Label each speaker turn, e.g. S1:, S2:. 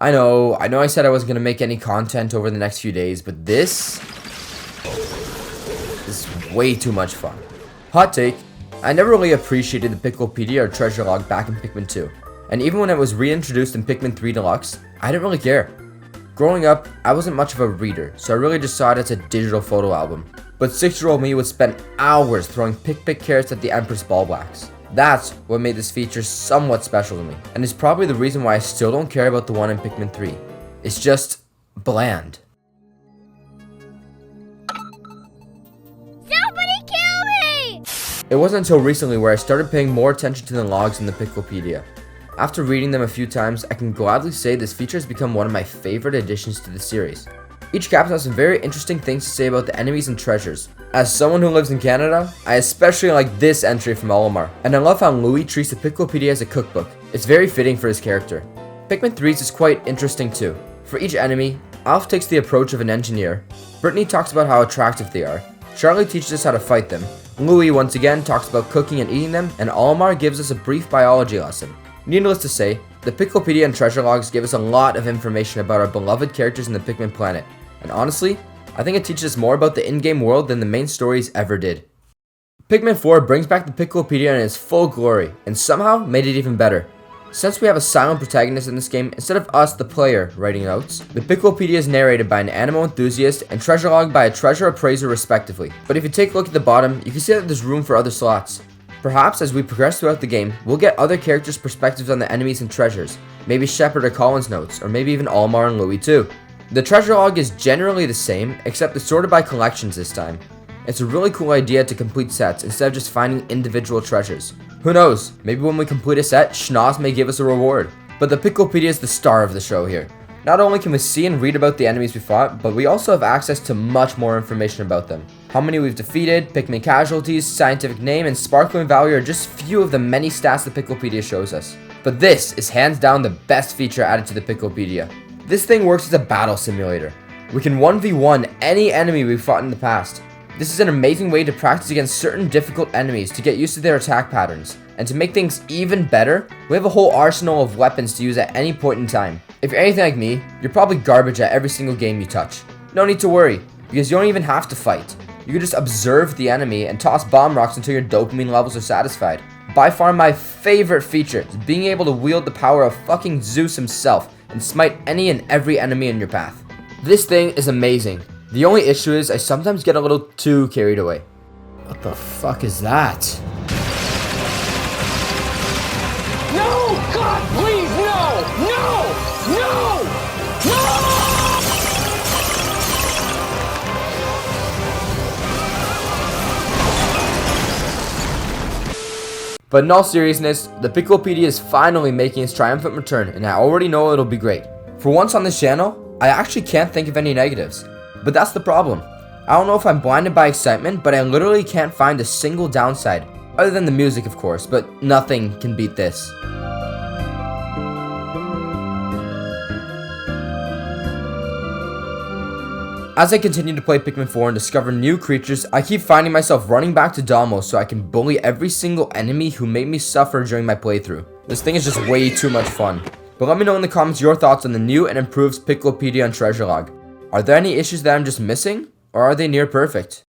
S1: I know I said I wasn't going to make any content over the next few days, but this is way too much fun. Hot take, I never really appreciated the Piklopedia or treasure log back in Pikmin 2. And even when it was reintroduced in Pikmin 3 Deluxe, I didn't really care. Growing up, I wasn't much of a reader, so I really just saw it as a digital photo album. But 6-year-old me would spend hours throwing pick carrots at the Empress Ballblacks. That's what made this feature somewhat special to me, and is probably the reason why I still don't care about the one in Pikmin 3. It's just bland.
S2: Somebody kill me!
S1: It wasn't until recently where I started paying more attention to the logs in the Piklopedia. After reading them a few times, I can gladly say this feature has become one of my favorite additions to the series. Each capsule has some very interesting things to say about the enemies and treasures. As someone who lives in Canada, I especially like this entry from Olimar, and I love how Louis treats the Piklopedia as a cookbook. It's very fitting for his character. Pikmin 3's is quite interesting too. For each enemy, Alf takes the approach of an engineer, Brittany talks about how attractive they are, Charlie teaches us how to fight them, Louis once again talks about cooking and eating them, and Olimar gives us a brief biology lesson. Needless to say, the Piklopedia and treasure logs give us a lot of information about our beloved characters in the Pikmin planet, and honestly, I think it teaches us more about the in-game world than the main stories ever did. Pikmin 4 brings back the Piklopedia in its full glory, and somehow made it even better. Since we have a silent protagonist in this game, instead of us, the player, writing notes, the Piklopedia is narrated by an animal enthusiast and treasure log by a treasure appraiser respectively. But if you take a look at the bottom, you can see that there's room for other slots. Perhaps as we progress throughout the game, we'll get other characters' perspectives on the enemies and treasures, maybe Shepard or Colin's notes, or maybe even Olimar and Louis too. The treasure log is generally the same, except it's sorted by collections this time. It's a really cool idea to complete sets instead of just finding individual treasures. Who knows, maybe when we complete a set, Schnoz may give us a reward. But the Piklopedia is the star of the show here. Not only can we see and read about the enemies we fought, but we also have access to much more information about them. How many we've defeated, Pikmin casualties, scientific name, and sparkling value are just few of the many stats the Piklopedia shows us. But this is hands down the best feature added to the Piklopedia. This thing works as a battle simulator. We can 1v1 any enemy we've fought in the past. This is an amazing way to practice against certain difficult enemies to get used to their attack patterns. And to make things even better, we have a whole arsenal of weapons to use at any point in time. If you're anything like me, you're probably garbage at every single game you touch. No need to worry, because you don't even have to fight. You can just observe the enemy and toss bomb rocks until your dopamine levels are satisfied. By far my favorite feature is being able to wield the power of fucking Zeus himself and smite any and every enemy in your path. This thing is amazing. The only issue is I sometimes get a little too carried away. What the fuck is that?
S3: No! God, please, no! No! No! No!
S1: But in all seriousness, the Piklopedia is finally making its triumphant return, and I already know it'll be great. For once on this channel, I actually can't think of any negatives. But that's the problem. I don't know if I'm blinded by excitement, but I literally can't find a single downside. Other than the music, of course, but nothing can beat this. As I continue to play Pikmin 4 and discover new creatures, I keep finding myself running back to Damos so I can bully every single enemy who made me suffer during my playthrough. This thing is just way too much fun. But let me know in the comments your thoughts on the new and improved Piklopedia and treasure log. Are there any issues that I'm just missing, or are they near perfect?